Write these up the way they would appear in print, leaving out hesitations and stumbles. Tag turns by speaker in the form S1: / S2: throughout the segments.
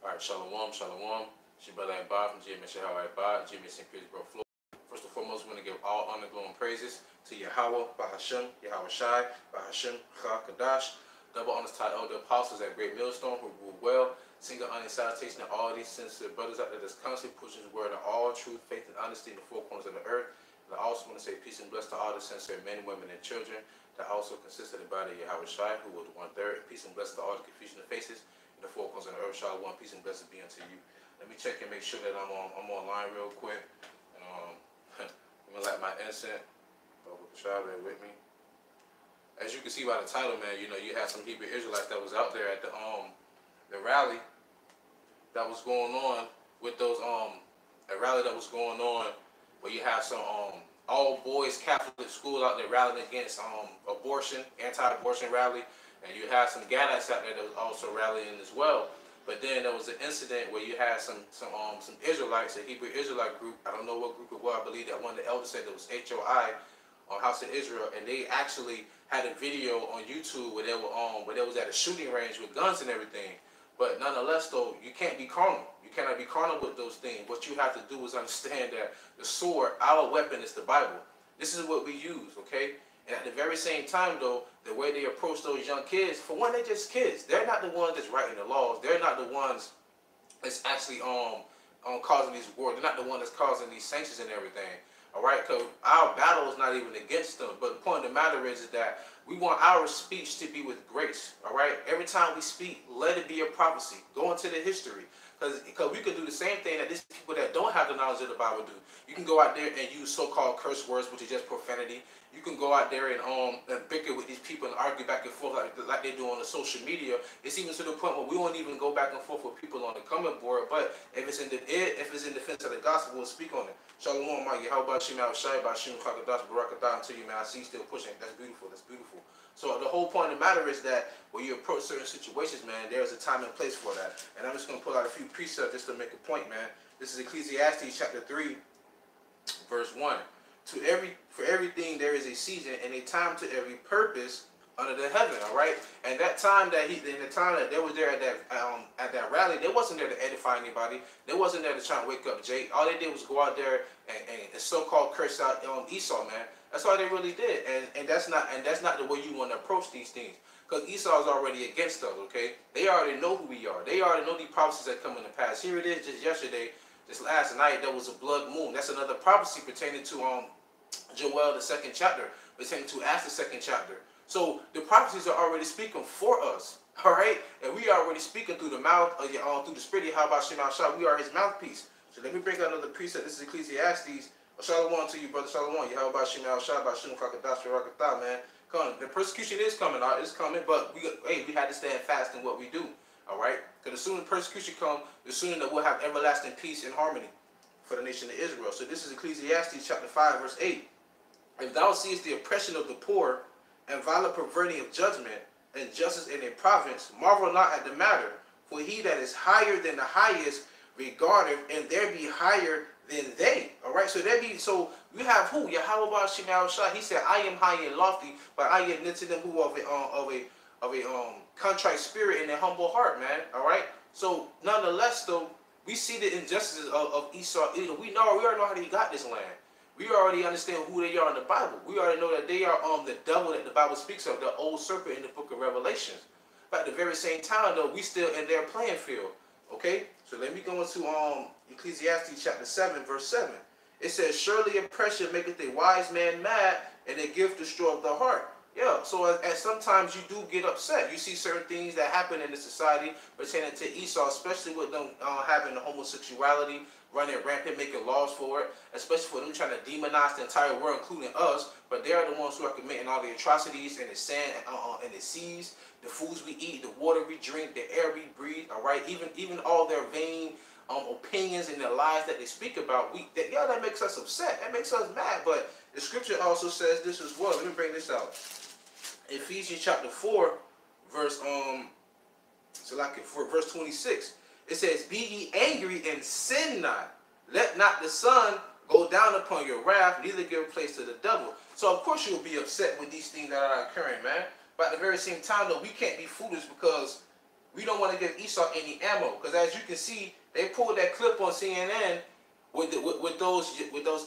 S1: Alright, Shalom, Shalom. It's your brother AHBAD from AHBAD, St. Petersburg, Florida. First and foremost, we want to give all honor, glory, and praises to YAHAWAH, BAHASHAM, YAHAWASHI, BAHASHAM, Kadash. Double honors to all the apostles at Great Millstone who rule well. Single honor and salutation to all these sincere brothers out there that's constantly pushing the word of all truth, faith, and honesty in the four corners of the earth. And I also want to say peace and bless to all the sincere men, women, and children that also consist of the body of YAHAWASHI, who was 1/3. Peace and bless to all the confusion of faces in the four corners of the earth. Shalom, peace and blessings be unto you. Let me check and make sure that I'm online real quick. I'm gonna light my incense. Bear with me. As you can see by the title, man, you know, you had some Hebrew Israelites that was out there at the rally that was going on with those a rally that was going on where you have some all boys Catholic school out there rallying against abortion, anti-abortion rally, and you had some Gadites out there that was also rallying as well. But then there was an incident where you had some Israelites, a Hebrew Israelite group. I don't know what group it was. I believe that one of the elders said it was HOI, on House of Israel, and they actually had a video on YouTube where they was at a shooting range with guns and everything. But nonetheless, though, you can't be carnal. You cannot be carnal with those things. What you have to do is understand that the sword, our weapon, is the Bible. This is what we use, okay? And at the very same time, though, the way they approach those young kids, for one, they're just kids. They're not the ones that's writing the laws. They're not the ones that's actually causing these wars. They're not the ones that's causing these sanctions and everything. All right, because our battle is not even against them. But the point of the matter is that we want our speech to be with grace. All right, every time we speak, let it be a prophecy. Go into the history, because we could do the same thing that these people that don't have the knowledge of the Bible do. You can go out there and use so-called curse words, which is just profanity. You can go out there and bicker with these people and argue back and forth like they do on the social media. It's even to the point where we won't even go back and forth with people on the comment board. But if it's in defense of the gospel, we'll speak on it. Shalom, my YAHAWASHI, until you, man. I see you still pushing. That's beautiful. That's beautiful. So the whole point of the matter is that when you approach certain situations, man, there's a time and place for that. And I'm just going to pull out a few precepts just to make a point, man. This is Ecclesiastes chapter 3, verse 1. For everything there is a season and a time to every purpose under the heaven. All right, and that time that they was there at that rally, they wasn't there to edify anybody. They wasn't there to try and wake up Jake. All they did was go out there and so-called curse out Esau, man. That's all they really did, and that's not the way you want to approach these things. Because Esau is already against us. Okay, they already know who we are. They already know these prophecies that come in the past. Here it is, just yesterday. Just last night, there was a blood moon. That's another prophecy pertaining to Joel, the 2nd chapter, pertaining to Acts, the 2nd chapter. So the prophecies are already speaking for us, all right? And we are already speaking through the mouth, through the spirit of YAHAWASHI. We are his mouthpiece. So let me bring out another precept. This is Ecclesiastes. Shalom to you, brother. Shalom. YAHAWASHI, man. Come, the persecution is coming, it's coming, but we had to stand fast in what we do. All right, because the sooner persecution comes, the sooner that we'll have everlasting peace and harmony for the nation of Israel. So this is Ecclesiastes chapter 5, verse 8. If thou seest the oppression of the poor and violent perverting of judgment and justice in a province, marvel not at the matter. For he that is higher than the highest regardeth, and there be higher than they. All right, so we have who? YAHAWASHI. He said, I am high and lofty, but I am near to them who of a contrite spirit and a humble heart, man. All right. So nonetheless, though, we see the injustices of Esau. We already know how they got this land. We already understand who they are in the Bible. We already know that they are the devil that the Bible speaks of, the old serpent in the book of Revelations. But at the very same time, though, we still in their playing field. Okay. So let me go into Ecclesiastes chapter 7, verse 7. It says, surely oppression maketh a wise man mad, and a gift destroyeth the heart. Yeah, so as sometimes you do get upset. You see certain things that happen in the society pertaining to Esau, especially with them having the homosexuality, running rampant, making laws for it, especially for them trying to demonize the entire world, including us. But they are the ones who are committing all the atrocities in the sand and the seas, the foods we eat, the water we drink, the air we breathe. All right, even all their vain opinions and the lies that they speak about. That makes us upset. That makes us mad. But the scripture also says this as well. Let me bring this out. Ephesians chapter 4, verse 26. It says, be ye angry and sin not. Let not the sun go down upon your wrath, neither give place to the devil. So of course you'll be upset with these things that are occurring, man. But at the very same time, though, we can't be foolish, because we don't want to give Esau any ammo, because as you can see, they pulled that clip on CNN with those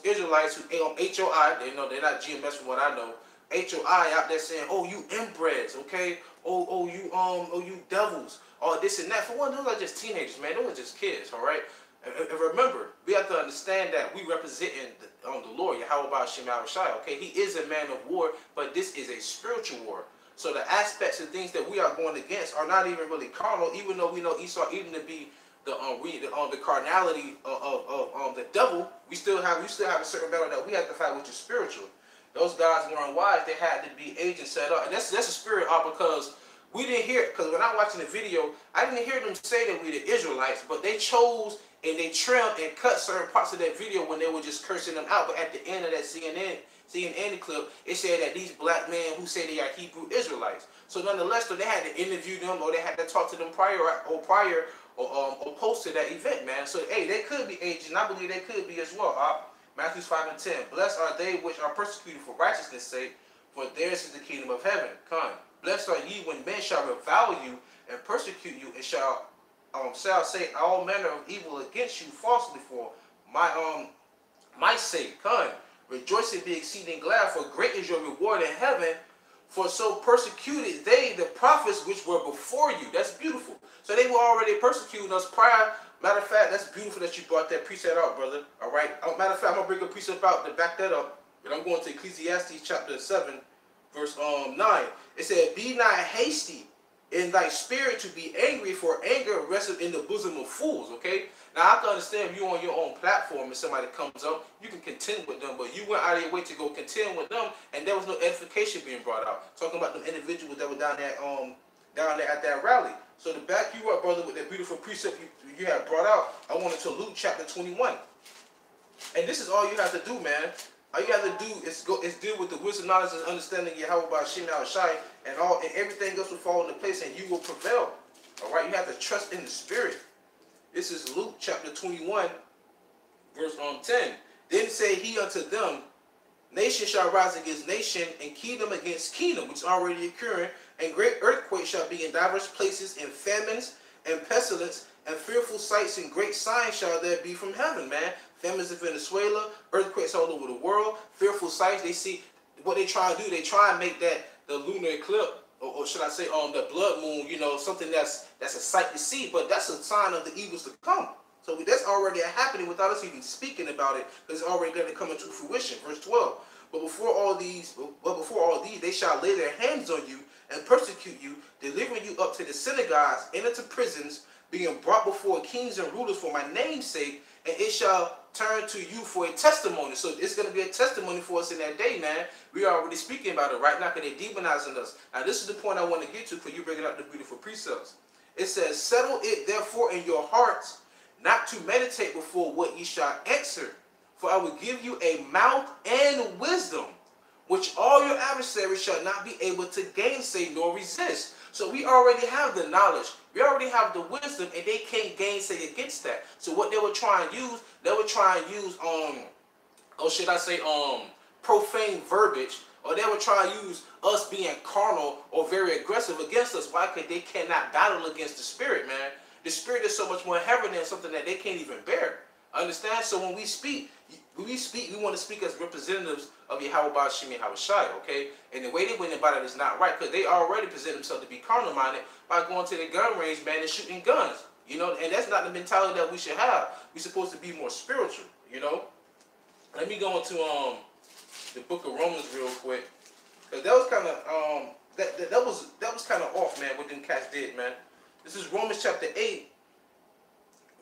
S1: Israelites who HOI. They know they're not GMS from what I know. HOI out there saying, "Oh, you inbreds, okay? Oh, you devils, all this and that." For one, those are just teenagers, man. Those are just kids, all right. And remember, we have to understand that we representing the Lord, YAHAWASHI, okay? He is a man of war, but this is a spiritual war. So the aspects and things that we are going against are not even really carnal, even though we know Esau even to be the carnality of the devil. We still have a certain battle that we have to fight, which is spiritual. Those guys weren't wise. They had to be agents set up, and that's a spirit because we didn't hear it. Because when I'm watching the video, I didn't hear them say that we the Israelites, but they chose and they trimmed and cut certain parts of that video when they were just cursing them out. But at the end of that CNN clip, it said that these black men who say they are Hebrew Israelites. So nonetheless, though, they had to interview them, or they had to talk to them prior or post to that event, man. So hey, they could be agents, and I believe they could be as well. Matthew 5 and 10. Blessed are they which are persecuted for righteousness' sake, for theirs is the kingdom of heaven. Come. Blessed are ye when men shall revile you and persecute you, and shall say all manner of evil against you falsely for my sake. Come. Rejoice and be exceeding glad, for great is your reward in heaven. For so persecuted they the prophets which were before you. That's beautiful. So they were already persecuting us prior. Matter of fact, that's beautiful that you brought that precept out, brother. All right. Matter of fact, I'm going to bring a precept out to back that up. And I'm going to Ecclesiastes chapter 7, verse 9. It said, "Be not hasty in thy spirit to be angry, for anger resteth in the bosom of fools." Okay. Now, I can understand if you're on your own platform and somebody comes up, you can contend with them. But you went out of your way to go contend with them, and there was no edification being brought out. Talking about them individuals that were down there at that rally. So to back you up, brother, with that beautiful precept you had brought out, I wanted to Luke chapter 21. And this is all you have to do, man. All you have to do is deal with the wisdom, knowledge, and understanding of YAHAWASHI, and everything else will fall into place, and you will prevail. All right, you have to trust in the Spirit. This is Luke chapter 21, verse 10. Then say he unto them, "Nation shall rise against nation, and kingdom against kingdom," which is already occurring, "and great earthquakes shall be in diverse places, and famines, and pestilence, and fearful sights, and great signs shall there be from heaven," man. Famines in Venezuela, earthquakes all over the world, fearful sights. They see what they try to do. They try and make that the lunar eclipse, or should I say the blood moon, something that's a sight to see, but that's a sign of the evils to come. So that's already happening without us even speaking about it, because it's already going to come into fruition. Verse 12. But before all these, they shall lay their hands on you and persecute you, delivering you up to the synagogues and into prisons, being brought before kings and rulers for my name's sake, and it shall turn to you for a testimony. So it's going to be a testimony for us in that day, man. We are already speaking about it right now, because they're demonizing us. Now, this is the point I want to get to, for you bringing up the beautiful precepts. It says, "Settle it therefore in your hearts, not to meditate before what ye shall answer. For I will give you a mouth and wisdom, which all your adversaries shall not be able to gainsay nor resist." So we already have the knowledge. We already have the wisdom, and they can't gainsay against that. So what they were trying to use, or should I say, profane verbiage, or they were trying to use us being carnal or very aggressive against us. Why? Because they cannot battle against the Spirit, man. The Spirit is so much more heavy than something that they can't even bear. Understand? So when we speak, we want to speak as representatives of YAHAWASHI, okay? And the way they went about it is not right, because they already present themselves to be carnal-minded by going to the gun range, man, and shooting guns, and that's not the mentality that we should have. We're supposed to be more spiritual, Let me go into the book of Romans real quick, because that was kind of that was kind of off, man, what them cats did, man. This is Romans chapter 8,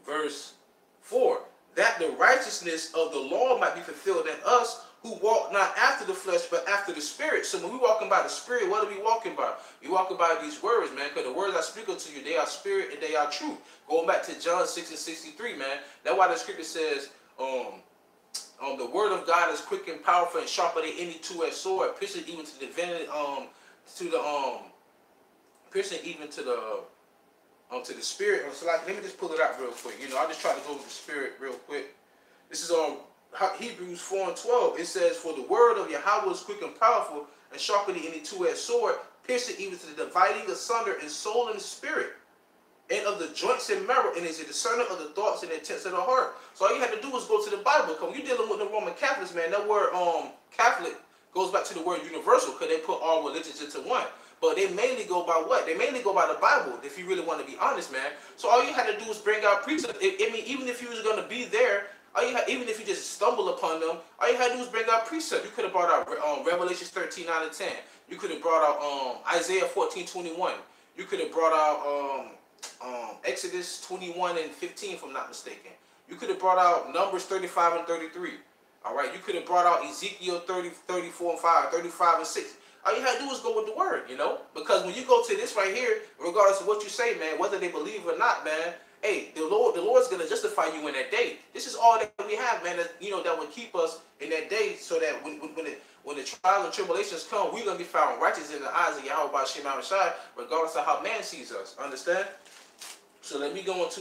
S1: verse 4. "That the righteousness of the law might be fulfilled in us, who walk not after the flesh, but after the Spirit." So when we walking by the Spirit, what are we walking by? We walking by these words, man, because the words I speak unto you, they are spirit and they are truth. Going back to John 6 and 63, man. That's why the scripture says, the word of God is quick and powerful and sharper than any two-edged sword, piercing even to the piercing even to the spirit. So let me just pull it out real quick. I'll just try to go with the Spirit real quick. This is Hebrews 4 and 12. It says, "For the word of Yahweh is quick and powerful and sharper than any two-edged sword, piercing even to the dividing asunder in soul and spirit, and of the joints and marrow, and is a discerner of the thoughts and intents of the heart. So all you had to do was go to the Bible. Because when you're dealing with the Roman Catholics, man, that word Catholic goes back to the word universal, because they put all religions into one. But they mainly go by what? They mainly go by the Bible, if you really want to be honest, man. So all you had to do was bring out precepts. I mean, even if you was going to be there, even if you just stumble upon them, all you had to do was bring out precepts. You could have brought out Revelation 13, 9 and 10. You could have brought out Isaiah 14, 21. You could have brought out Exodus 21 and 15, if I'm not mistaken. You could have brought out Numbers 35 and 33. All right, you could have brought out Ezekiel 30, 34 and 5, 35 and 6. All you had to do is go with the word, you know? Because when you go to this right here, regardless of what you say, man, whether they believe or not, man, hey, the Lord's going to justify you in that day. This is all that we have, man, that, you know, that will keep us in that day, so that when the trials and tribulations come, we're going to be found righteous in the eyes of YAHAWASHI, regardless of how man sees us. Understand? So let me go into,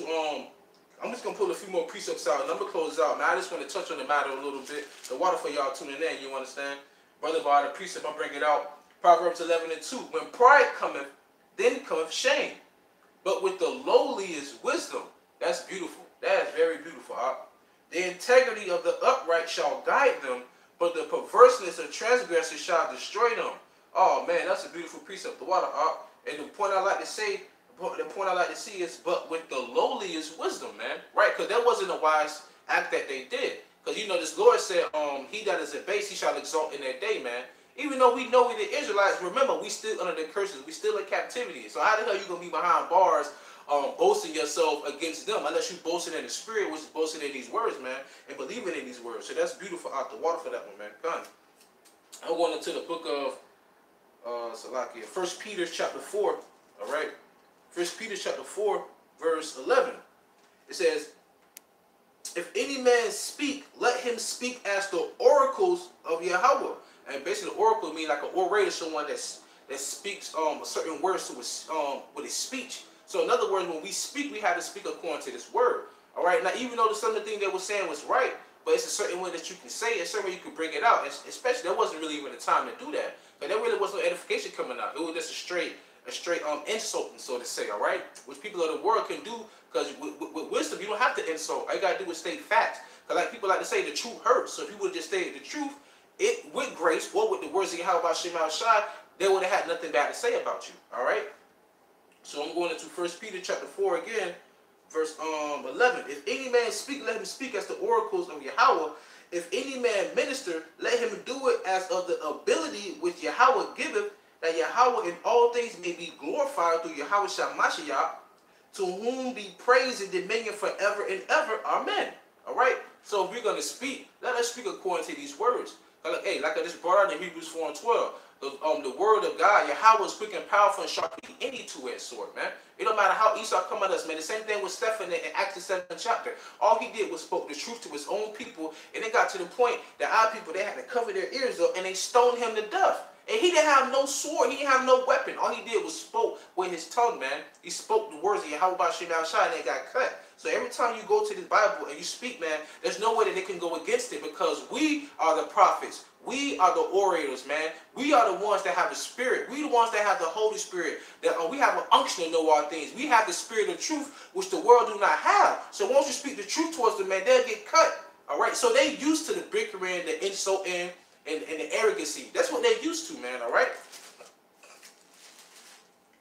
S1: I'm just going to pull a few more precepts out, and I'm going to close out, man. I just want to touch on the matter a little bit. The water for y'all tuning in, you understand? Brother, by the precept, I bring it out. Proverbs 11 and 2. When pride cometh, then cometh shame. But with the lowly is wisdom. That's beautiful. That is very beautiful. The integrity of the upright shall guide them, but the perverseness of transgressors shall destroy them. Oh, man, that's a beautiful precept. The water. And the point I like to say, is, but with the lowly is wisdom, man. Right? Because that wasn't a wise act that they did. Because, you know, this Lord said, he that is abased, he shall exalt in that day, man. Even though we know we the Israelites, remember, we still under the curses. We still in captivity. So how the hell you going to be behind bars boasting yourself against them, unless you boasting in the spirit, which is boasting in these words, man, and believing in these words. So that's beautiful out the water for that one, man. Done. I'm going into the book of Salakia, 1 Peter chapter 4, all right? 1 Peter chapter 4, verse 11. It says, if any man speak, let him speak as the oracles of Yahweh. And basically, the oracle means like an orator, someone that speaks certain words to his, with his speech. So in other words, when we speak, we have to speak according to this word. All right. Now, even though some of the things they were saying was right, but it's a certain way that you can say it, a certain way you can bring it out. Especially, there wasn't really even the time to do that. But there really was no edification coming out. It was just a straight insulting, so to say. All right, which people of the world can do. Because with wisdom, you don't have to insult. All you got to do is state facts. Because like people like to say, the truth hurts. So if you would have just stated the truth, it with grace, or with the words of YAHAWASHI, they would have had nothing bad to say about you. All right? So I'm going into 1 Peter chapter 4 again, verse 11. If any man speak, let him speak as the oracles of Yahweh. If any man minister, let him do it as of the ability which Yahweh giveth, that Yahweh in all things may be glorified through YAHAWASHI Mashiach, to whom be praise and dominion forever and ever. Amen. All right? So if we're going to speak, let us speak according to these words. Like I just brought out in Hebrews 4 and 12, the word of God, Yahweh is quick and powerful and sharp than any two-edged sword, man. It don't matter how Esau come at us, man. The same thing with Stephen in Acts the 7th chapter. All he did was spoke the truth to his own people, and it got to the point that our people, they had to cover their ears up, and they stoned him to death. And he didn't have no sword. He didn't have no weapon. All he did was spoke with his tongue, man. He spoke the words of YAHAWASHI, and they got cut. So every time you go to the Bible and you speak, man, there's no way that they can go against it, because we are the prophets. We are the orators, man. We are the ones that have the Spirit. We the ones that have the Holy Spirit. That we have an unction to know all things. We have the Spirit of truth, which the world do not have. So once you speak the truth towards them, man, they'll get cut. All right? So they used to the bickering, the insulting, and the arrogancy. That's what they're used to, man. All right?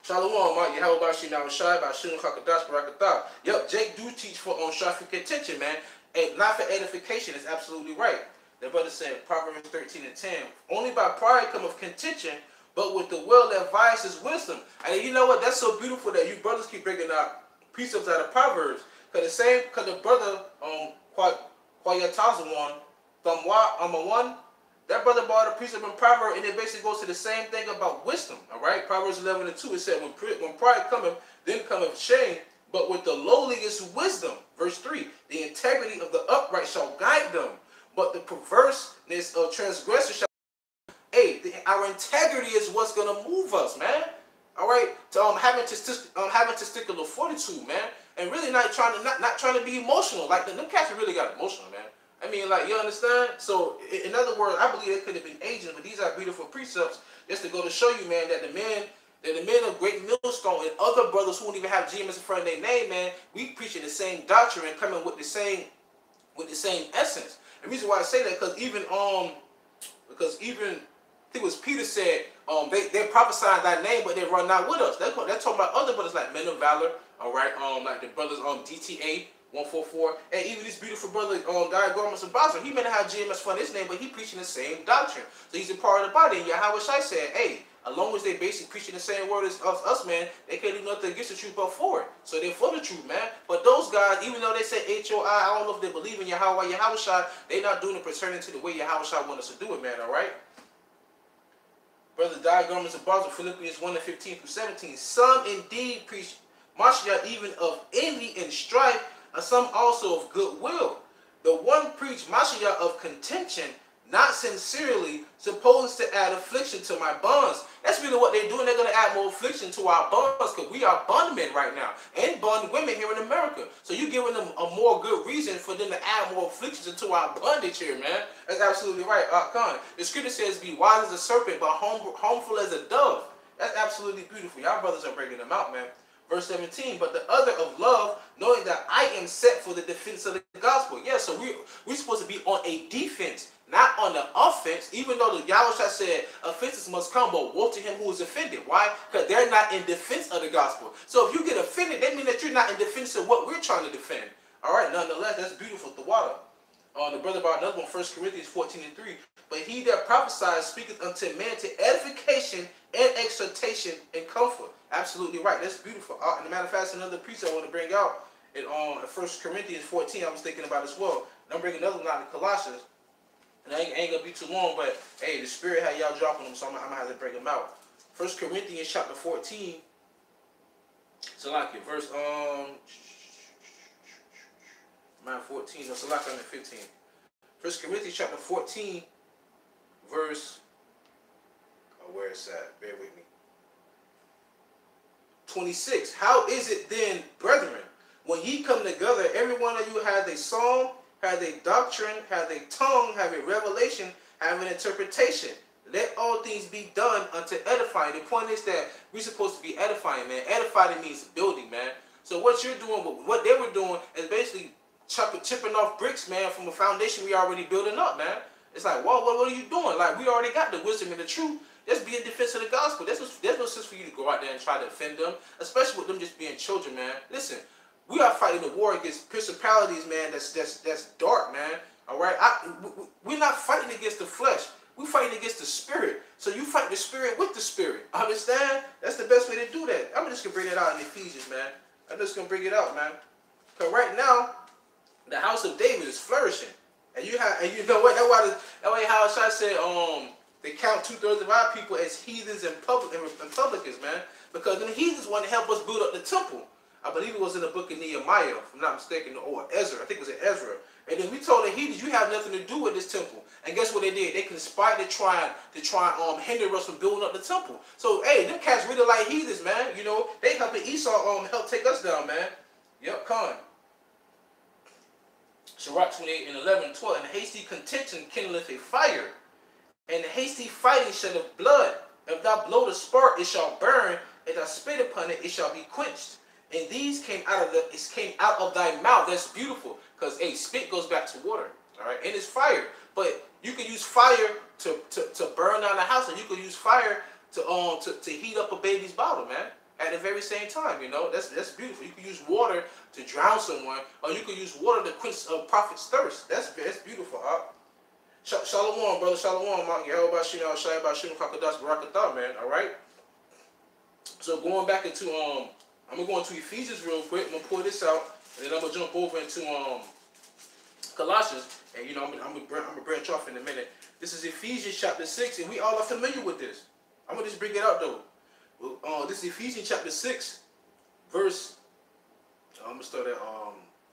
S1: Shalom, YAHAWASHI, Bashim, Hakadash, Barakatah. Yep, Jake do teach for strife and contention, man. And not for edification. It's absolutely right. The brother said, Proverbs 13 and 10, only by pride cometh contention, but with the will that vice is wisdom. And you know what? That's so beautiful that you brothers keep bringing out precepts out of Proverbs. Because the brother, Kwayatazawan, one, that brother brought a precept in Proverbs, and it basically goes to the same thing about wisdom. All right? Proverbs 11 and 2, it said, when pride cometh, then cometh shame, but with the lowly is wisdom. Verse 3, the integrity of the upright shall guide them, but the perverseness of transgressors shall. Hey, our integrity is what's gonna move us, man. All right, to having testicular fortitude, man, and really not trying to be emotional. Like them cats really got emotional, man. I mean, like, you understand? So, in other words, I believe it could have been agents, but these are beautiful precepts just to go to show you, man, that the man They're the men of great millstone and other brothers who don't even have GMS in front of their name, man. We preaching the same doctrine and coming with the same essence. The reason why I say that because even I think it was Peter said they prophesying thy name, but they run not with us. They're talking about other brothers like men of valor, all right, like the brothers DTA 144, and even this beautiful brother Diagramas of Basra. He may not have GMS for his name, but he preaching the same doctrine. So he's a part of the body. And YAHAWASHI said, hey, as long as they basically preaching the same word as us, man, they can't do nothing against the truth but for it. So they're for the truth, man. But those guys, even though they say HOI, I don't know if they believe in YAHWAH, YAHAWASHI, they not doing it pertaining to the way YAHAWASHI want us to do it, man, all right? Brother Diagramas of Basra, Philippians 1:15-17. Some indeed preach Mashiach even of envy and strife, and some also of goodwill. The one preach Mashiach of contention, not sincerely, supposed to add affliction to my bonds. That's really what they're doing. They're going to add more affliction to our bonds because we are bondmen right now and bond women here in America. So you're giving them a more good reason for them to add more afflictions into our bondage here, man. That's absolutely right. Khan. The scripture says, be wise as a serpent, but harmful as a dove. That's absolutely beautiful. Y'all brothers are breaking them out, man. Verse 17, but the other of love, knowing that I am set for the defense of the gospel. Yeah, so we're supposed to be on a defense, not on the offense, even though the Yahushua said offenses must come, but woe to him who is offended. Why? Because they're not in defense of the gospel. So if you get offended, that means that you're not in defense of what we're trying to defend. All right, nonetheless, that's beautiful. The water. The brother about another one, 1 Corinthians 14:3. But he that prophesies speaketh unto man to edification and exhortation and comfort. Absolutely right. That's beautiful. And a matter of fact, another piece I want to bring out in 1 Corinthians 14, I was thinking about as well. And I'm bringing another one out in Colossians. And I ain't going to be too long, but hey, the Spirit had y'all dropping them, so I'm going to have to bring them out. 1 Corinthians chapter 14. So like it, verse 14, no, so like 15. 1 Corinthians chapter 14, verse, where it's at, bear with me. 26. How is it then, brethren, when ye come together, every one of you has a psalm, has a doctrine, has a tongue, have a revelation, have an interpretation. Let all things be done unto edifying. The point is that we're supposed to be edifying, man. Edifying means building, man. So what you're doing, what they were doing, is basically chipping off bricks, man, from a foundation we already building up, man. It's like, whoa, what are you doing? Like, we already got the wisdom and the truth. Just be in defense of the gospel. There's no sense for you to go out there and try to offend them, especially with them just being children, man. Listen, we are fighting a war against principalities, man. That's dark, man. All right, we're not fighting against the flesh. We're fighting against the spirit. So you fight the spirit with the spirit. Understand? That's the best way to do that. I'm just gonna bring it out in Ephesians, man. I'm just gonna bring it out, man. Cause right now, the house of David is flourishing, and you know what? That way Yahushua said, they count 2/3 of our people as heathens and publicans, man. Because the heathens want to help us build up the temple. I believe it was in the book of Nehemiah, if I'm not mistaken, or Ezra. I think it was in Ezra. And then we told the heathens, you have nothing to do with this temple. And guess what they did? They conspired to try and hinder us from building up the temple. So, hey, them cats really like heathens, man. You know, they helping Esau help take us down, man. Yep, Khan. Sirach 28:11-12. And hasty contention kindleth a fire, and hasty fighting sheddeth blood. If thou blow the spark, it shall burn. If thou spit upon it, it shall be quenched. And these came out of thy mouth. That's beautiful, because hey, spit goes back to water. All right, and it's fire. But you can use fire to burn down the house, and you can use fire to heat up a baby's bottle, man. At the very same time, you know, that's beautiful. You can use water to drown someone, or you can use water to quench a prophet's thirst. That's beautiful. Shalom, brother. Shalom, YAHAWASHI, man. All right. So going back into I'm gonna go into Ephesians real quick. I'm gonna pull this out, and then I'm gonna jump over into Colossians, and you know I'm gonna branch off in a minute. This is Ephesians chapter 6, and we all are familiar with this. I'm gonna just bring it out though. This is Ephesians chapter 6, verse. I'm gonna start at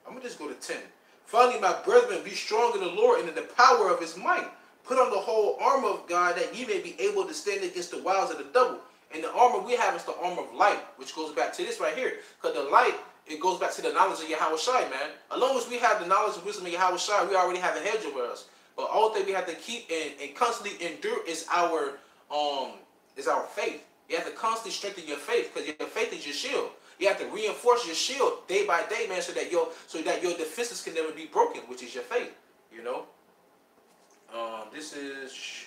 S1: I'm gonna just go to 10. Finally, my brethren, be strong in the Lord and in the power of His might. Put on the whole armor of God, that ye may be able to stand against the wiles of the devil. And the armor we have is the armor of light, which goes back to this right here. Because the light, it goes back to the knowledge of YAHAWASHI, man. As long as we have the knowledge and wisdom of YAHAWASHI, we already have a hedge over us. But all thing we have to keep and constantly endure is our faith. You have to constantly strengthen your faith, because your faith is your shield. You have to reinforce your shield day by day, man, so that your defenses can never be broken, which is your faith. You know. This is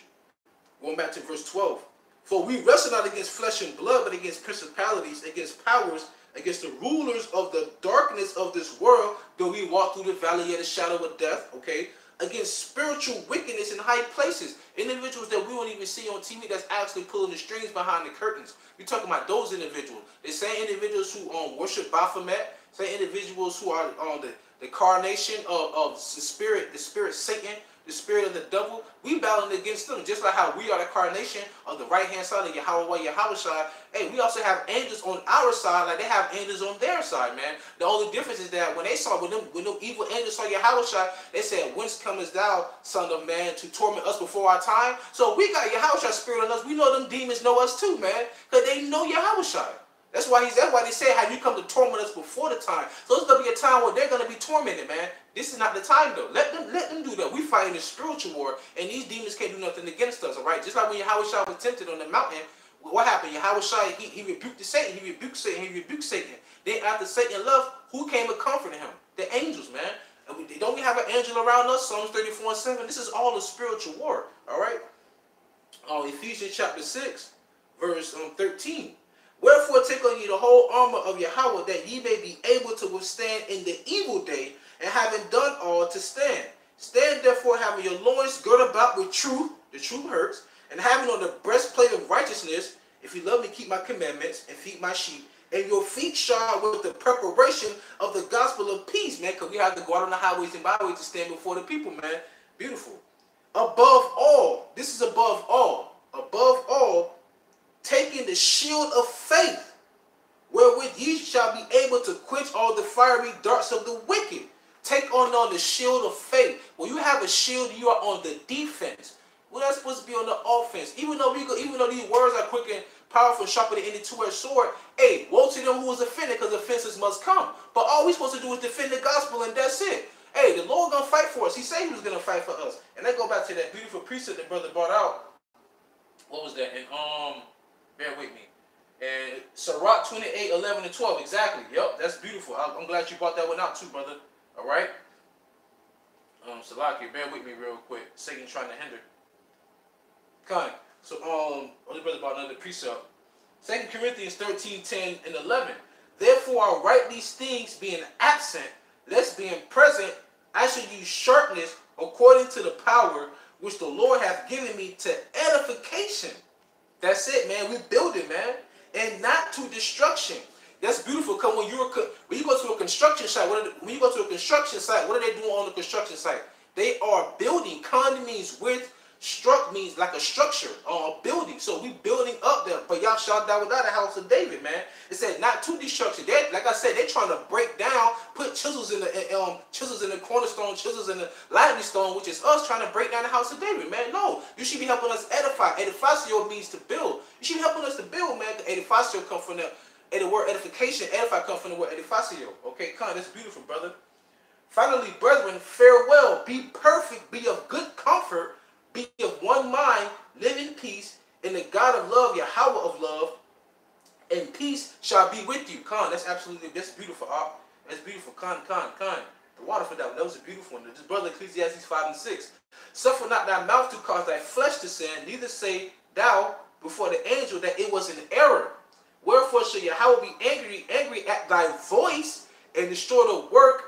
S1: going back to verse 12. For we wrestle not against flesh and blood, but against principalities, against powers, against the rulers of the darkness of this world, though we walk through the valley of the shadow of death, okay? Against spiritual wickedness in high places. Individuals that we don't even see on TV that's actually pulling the strings behind the curtains. We're talking about those individuals. The same individuals who worship Baphomet, same individuals who are on the carnation of the spirit Satan, the spirit of the devil. We battling against them, just like how we are the carnation of the right-hand side of YAHAWAH, YAHAWASHI. Hey, we also have angels on our side, like they have angels on their side, man. The only difference is that when them evil angels saw YAHAWASHI, they said, "Whence comest thou, son of man, to torment us before our time?" So we got YAHAWASHI's spirit on us. We know them demons know us too, man, because they know YAHAWASHI. That's why they say how you come to torment us before the time. So it's gonna be a time where they're gonna be tormented, man. This is not the time though. Let them do that. We fighting a spiritual war, and these demons can't do nothing against us. All right, just like when YAHAWASHI was tempted on the mountain, what happened? YAHAWASHI he rebuked the Satan. He rebuked Satan. He rebuked Satan. Then after Satan left, who came and comforted him? The angels, man. And don't we have an angel around us? Psalms 34:7. This is all a spiritual war. All right. Ephesians chapter 6, verse 13. Wherefore take on ye the whole armor of Yahweh, that ye may be able to withstand in the evil day, and having done all, to stand. Stand therefore, having your loins girt about with truth, the truth hurts, and having on the breastplate of righteousness, if you love me, keep my commandments, and feed my sheep, and your feet shod with the preparation of the gospel of peace, man, because we have to go out on the highways and byways to stand before the people, man. Beautiful. Above all, this is above all, taking the shield of faith, wherewith ye shall be able to quench all the fiery darts of the wicked. Take on the shield of faith. When you have a shield, you are on the defense. We're not supposed to be on the offense. Even though these words are quick and powerful, sharper than any two-edged sword, hey, woe to them who is offended, because offenses must come. But all we're supposed to do is defend the gospel, and that's it. Hey, the Lord gonna fight for us. He said he was gonna fight for us. And I go back to that beautiful precept that brother brought out. What was that? And bear with me. And Sirach 28, 11 and 12. Exactly. Yep, that's beautiful. I'm glad you brought that one out too, brother. All right. Salaki, bear with me real quick. Satan trying to hinder. Kind. So other brother brought another precept. 2 Corinthians 13, 10 and 11. Therefore I write these things being absent, lest being present I should use sharpness according to the power which the Lord hath given me to edification. That's it, man. We build it, man, and not to destruction. That's beautiful. Because when you go to a construction site, what are they doing on the construction site? They are building. Con means with, struck means like a structure or a building. So we building up there. But y'all shall die without a house of David, man. It said not to destruction. Like I said, they're trying to break down, put chisels in the cornerstone, chisels in the lively stone, which is us trying to break down the house of David, man. No, you should be helping us edify. Edificio means to build. You should be helping us to build, man. Edificio come from the word edification. Edify come from the word edificio. Okay, come on, that's beautiful, brother. Finally, brethren, farewell. Be perfect. Be of good comfort. Be of one mind, live in peace, and the God of love, Yahweh of love, and peace shall be with you. Khan, that's beautiful. That's beautiful. Khan. The water for that was a beautiful one. This brother Ecclesiastes 5 and 6. Suffer not thy mouth to cause thy flesh to sin, neither say thou before the angel that it was an error. Wherefore shall Yahweh be angry at thy voice, and destroy the work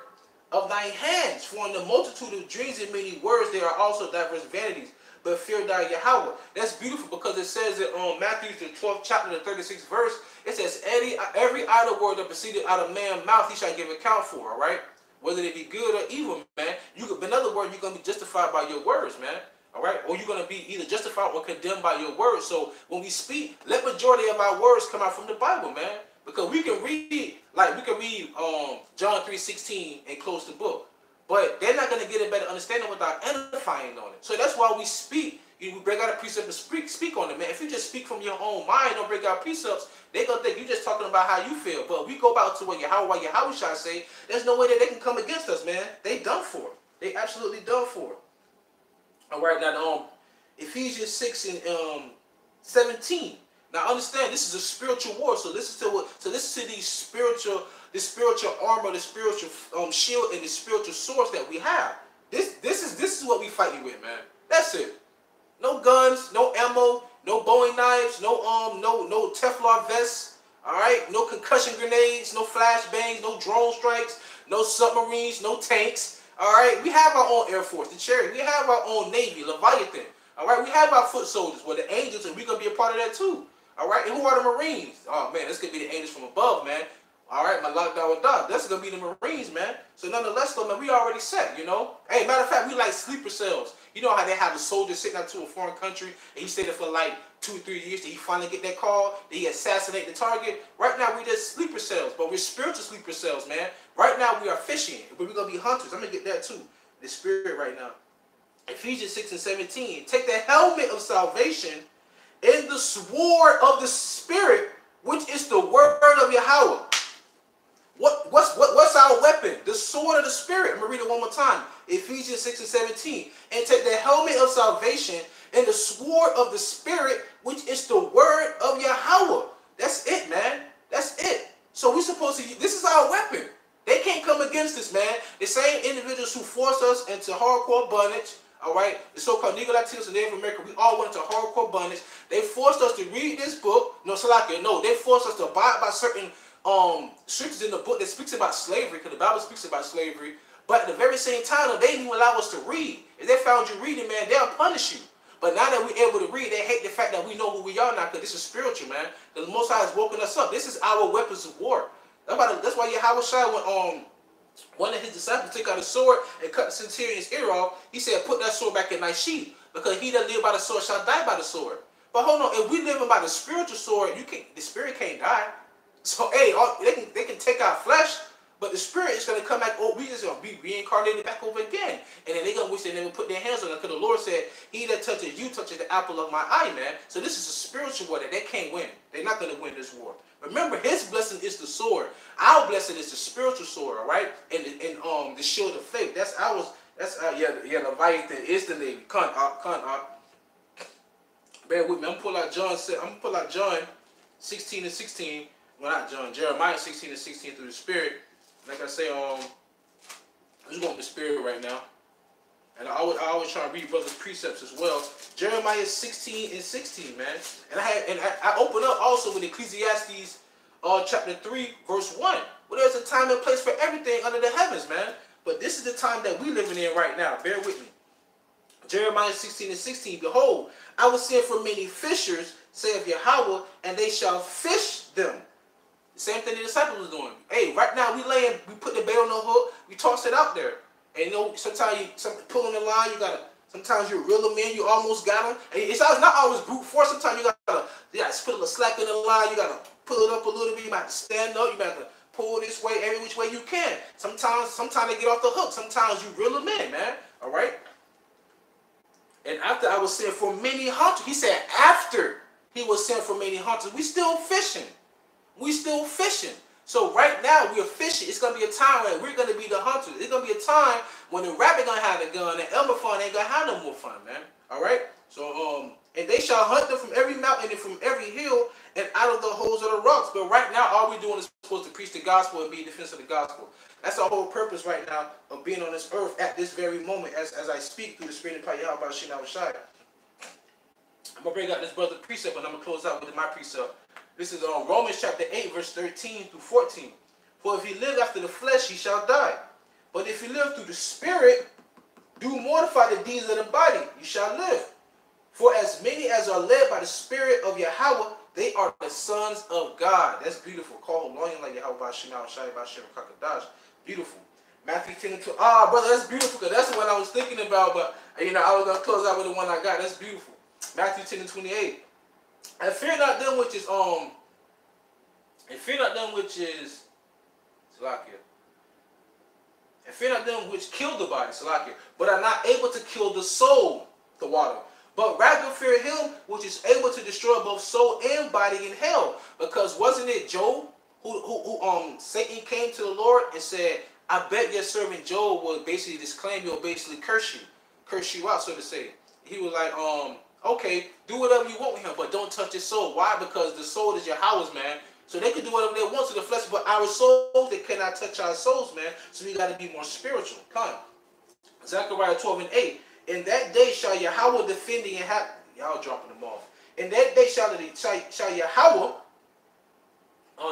S1: of thy hands. For in the multitude of dreams and many words there are also diverse vanities. But fear thy Yahweh. That's beautiful, because it says that on Matthew the 12th chapter, the 36th verse, it says every idle word that proceeded out of man's mouth he shall give account for. All right, whether it be good or evil, man. In other words, you're gonna be justified by your words, man. All right, or you're gonna be either justified or condemned by your words. So when we speak, let majority of our words come out from the Bible, man. Because we can read John 3:16 and close the book, but they're not going to get a better understanding without edifying on it. So that's why we speak. We break out a precept and speak on it, man. If you just speak from your own mind, don't break out precepts, they're going to think you're just talking about how you feel. But we go back to what YAHAWASHI say, there's no way that they can come against us, man. They done for it. They absolutely done for it. All right, now Ephesians 6 and 17. Now understand, this is a spiritual war. So listen to these this spiritual armor, the spiritual shield, and the spiritual swords that we have. This is what we fighting with, man. That's it. No guns, no ammo, no Bowie knives, no Teflon vests. All right, no concussion grenades, no flashbangs, no drone strikes, no submarines, no tanks. All right, we have our own Air Force, the Chariot. We have our own Navy, Leviathan. All right, we have our foot soldiers, well, the angels, and we're gonna be a part of that too. All right, and who are the Marines? Oh man, that's gonna be the angels from above, man. All right, my lockdown with Doc. That's gonna be the Marines, man. So nonetheless, though, man, we already set, you know. Hey, matter of fact, we like sleeper cells. You know how they have a soldier sitting out to a foreign country and he stayed there for like 2 or 3 years till he finally get that call, then he assassinate the target. Right now, we just sleeper cells, but we're spiritual sleeper cells, man. Right now, we are fishing, but we're gonna be hunters. I'm gonna get that too. The spirit right now. Ephesians 6 and 17. Take the helmet of salvation and the sword of the Spirit, which is the word of Yahawah. What's our weapon? The sword of the Spirit. I'm going to read it one more time. Ephesians 6 and 17. And take the helmet of salvation and the sword of the Spirit, which is the word of Yahawah. That's it, man. That's it. So we're supposed to, this is our weapon. They can't come against us, man. The same individuals who forced us into hardcore bondage, all right, the so-called Negro Latinos and Native American, we all went into hardcore bondage. They forced us to read this book. No, Salakia, no, they forced us to abide by certain scriptures in the book that speaks about slavery, because the Bible speaks about slavery. But at the very same time, they didn't even allow us to read. If they found you reading, man, they'll punish you. But now that we're able to read, they hate the fact that we know who we are now, because this is spiritual, man. The Most High has woken us up. This is our weapons of war. That's why YAHAWASHI went one of his disciples took out a sword and cut the centurion's ear off. He said, put that sword back in thy sheath, because he that live by the sword shall die by the sword. But hold on, if we live by the spiritual sword, the spirit can't die. So hey, they can take our flesh, but the spirit is gonna come back. Oh, we just gonna be reincarnated back over again, and then they're gonna wish they never put their hands on it, because the Lord said, "He that touches you touches the apple of my eye," man. So this is a spiritual war that they can't win. They're not gonna win this war. Remember, his blessing is the sword. Our blessing is the spiritual sword, all right? And the shield of faith. That's ours. Yeah, Leviathan is the Navy. Bear with me. I'm gonna pull out John 16 and 16. Well, not John. Jeremiah 16 and 16 through the Spirit. Like I say, I'm just going with the Spirit right now. And I always try to read brothers' precepts as well. Jeremiah 16 and 16, man. And I open up also with Ecclesiastes chapter 3, verse 1. Well, there's a time and place for everything under the heavens, man. But this is the time that we're living in right now. Bear with me. Jeremiah 16 and 16. Behold, I will send for many fishers, saith Yahawah, and they shall fish them. The same thing the disciples was doing. Hey, right now we put the bait on the hook, we toss it out there. And you know, sometimes pulling the line, sometimes you're reeling in, you almost got them. And it's not always brute force. Sometimes you gotta put a little slack in the line, you gotta pull it up a little bit, you might have to stand up, you might have to pull this way, every which way you can. Sometimes they get off the hook, sometimes you reel them in, man. Alright? And after I was sent for many hunters, he said after he was sent for many hunters, we still fishing. We still fishing. So right now we're fishing. It's gonna be a time when we're gonna be the hunters. It's gonna be a time when the rabbit gonna have the gun and Elmer Fun ain't gonna have no more fun, man. All right. So and they shall hunt them from every mountain and from every hill and out of the holes of the rocks. But right now all we're doing is supposed to preach the gospel and be in defense of the gospel. That's our whole purpose right now of being on this earth at this very moment as I speak through the Spirit of YAHAWASHI. I'm gonna bring out this brother precept and I'm gonna close out with my precept. This is Romans chapter 8, verse 13 through 14. For if he live after the flesh, he shall die. But if he live through the Spirit, do mortify the deeds of the body, you shall live. For as many as are led by the Spirit of Yahawah, they are the sons of God. That's beautiful. Call longing like YAHAWAH. Beautiful. Matthew 10 and 2. Ah, brother, that's beautiful, because that's the one I was thinking about, but I was going to close out with the one I got. That's beautiful. Matthew 10 and 28. And fear not them which is Salakia. And fear not them which kill the body, Salakia, but are not able to kill the soul, the water. But rather fear him which is able to destroy both soul and body in hell. Because wasn't it Job who Satan came to the Lord and said, I bet your servant Job will basically disclaim you or basically curse you out, so to say. He was like, Okay, do whatever you want with him, but don't touch his soul. Why? Because the soul is Yahweh's, man. So they can do whatever they want to the flesh, but our souls, they cannot touch our souls, man. So we got to be more spiritual. Come. Zechariah 12:8. In that day shall Yahweh defend the inhabitants. Y'all dropping them off. In that day shall Yahweh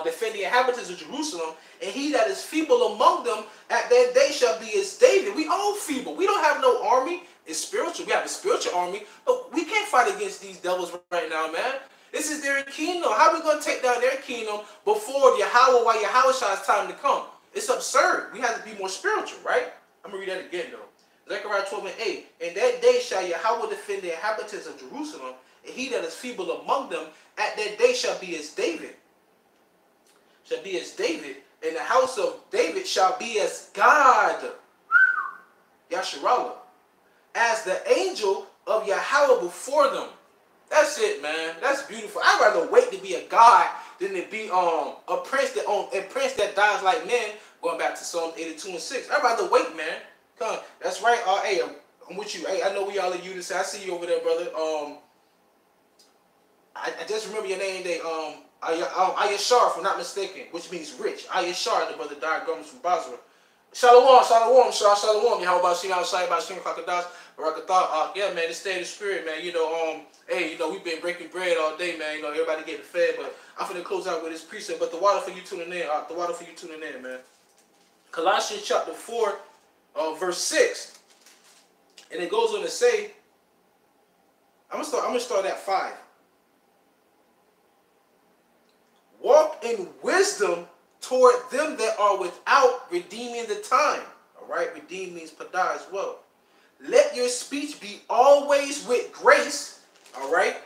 S1: defend the inhabitants of Jerusalem, and he that is feeble among them at that day shall be as David. We all feeble. We don't have no army. It's spiritual. We have a spiritual army, but we can't fight against these devils right now, man. This is their kingdom. How are we going to take down their kingdom before YAHAWAH, YAHAWASHI's time to come? It's absurd. We have to be more spiritual, right? I'm going to read that again, though. Zechariah 12:8. In that day shall Yahweh defend the inhabitants of Jerusalem, and he that is feeble among them at that day shall be as David. Shall be as David, and the house of David shall be as God, Yasharallah, as the angel of Yahweh before them. That's it, man. That's beautiful. I'd rather wait to be a god than to be a prince that dies like men. Going back to Psalm 82:6. I'd rather wait, man. Come on. That's right. Hey, I'm with you. Hey, I know we all in unison. I see you over there, brother. I just remember your name today. Ayashar, if I'm not mistaken, which means rich. Ayashar, the brother died garments from Basra. Shalom, shalom, shalom. YAHAWASHI, yeah, man, this stay in the spirit, man. You know, hey, you know, we've been breaking bread all day, man. You know, everybody getting fed, but I'm finna close out with this precept. But the water for you tuning in, the water for you tuning in, man. Colossians chapter 4, verse 6, and it goes on to say, I'm gonna start at 5. Walk in wisdom toward them that are without, redeeming the time. All right, redeem means pada as well. Let your speech be always with grace. All right,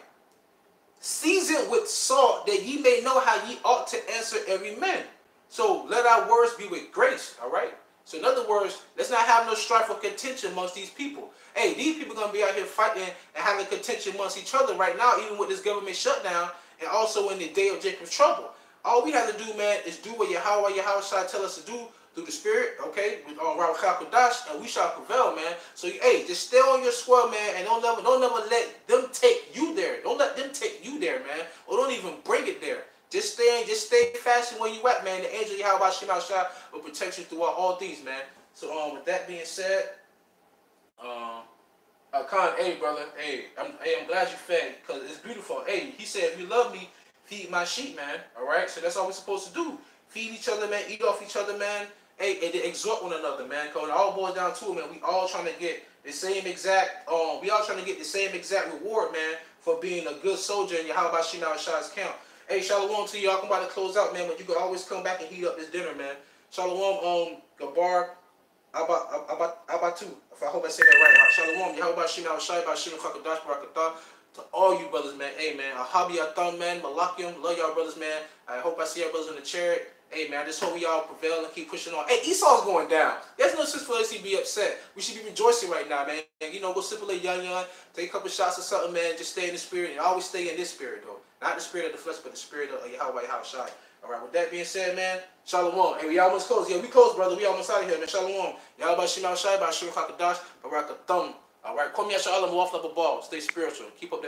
S1: seasoned with salt, that ye may know how ye ought to answer every man. So let our words be with grace. All right. So in other words, let's not have no strife or contention amongst these people. Hey, these people are gonna be out here fighting and having contention amongst each other right now, even with this government shutdown. And also in the day of Jacob's trouble. All we have to do, man, is do what YAHAWAH tell us to do through the Spirit, okay? With and we shall prevail, man. So, hey, just stay on your square, man, and don't never let them take you there. Don't let them take you there, man. Or don't even bring it there. Just stay fasting where you at, man. The angel YAHAWASHI will protect you throughout all things, man. So, with that being said, Khan, hey brother, hey, I'm glad you fed, because it's beautiful. Hey, he said, if you love me, feed my sheep, man. All right, so that's all we're supposed to do. Feed each other, man. Eat off each other, man. Hey, and exhort one another, man. Because it all boils down to it, man. We all trying to get the same exact, reward, man, for being a good soldier in YAHAWASHI's camp. Hey, shalom to y'all. I'm about to close out, man, but you can always come back and heat up this dinner, man. Shalom, Gabar. Abatu, if I hope I say that right. Shalom, YAHAWASHI, to all you brothers, man. Hey, man, Ahabi Atham, man, Malakim, love y'all brothers, man. I hope I see y'all brothers in the chariot. Hey, man, I just hope we all prevail and keep pushing on. Hey, Esau's going down. There's no sense for us to be upset. We should be rejoicing right now, man. You know, go sip a little young, take a couple shots or something, man. Just stay in the spirit, and always stay in this spirit, though. Not the spirit of the flesh, but the spirit of Yahweh, YAHAWASHI. All right, with that being said, man, shalom. Hey, we almost close. Yeah, we close, brother. We almost out of here, man. Shalom. YAHAWASHI, All right, call me at your Alam, waffle up a ball. Stay spiritual. Keep up that.